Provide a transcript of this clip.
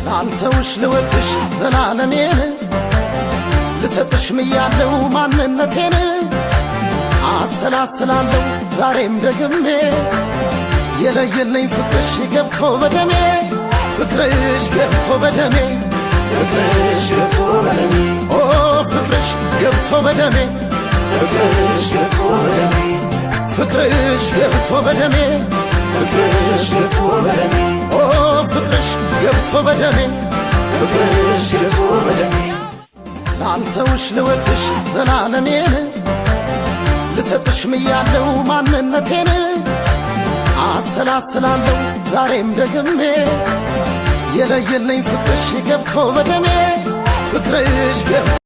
ላንተውሽ ልወድሽ ዘላለሜን ልሰጥሽ ምያለው ማንነቴን አሰላስላለሁ ዛሬም ደግሜ የለየለኝ ፍቅርሽ ገብቶ በደሜ ፍቅርሽ ገብቶ በደሜ ፍቅርሽ ገብቶ በደሜ ኦ ፍቅርሽ ገብቶ በደሜ ፍቅርሽ ገብቶ በደሜ ፍቅርሽ ገብቶ በደሜ ፍቅርሽ ገብቶ በደሜ ኦ ፍቅርሽ ገብቶ በደሜ ፍቅርሽ ገብቶ በደሜ ላንተውሽ ልወድሽ ዘላለሜን ልሰጥሽ ምያለው ማንነቴን አሰላስላለሁ ዛሬም ደግሜ የለየለኝ ፍቅርሽ ገብቶ በደሜ ፍቅርሽ ገብቶ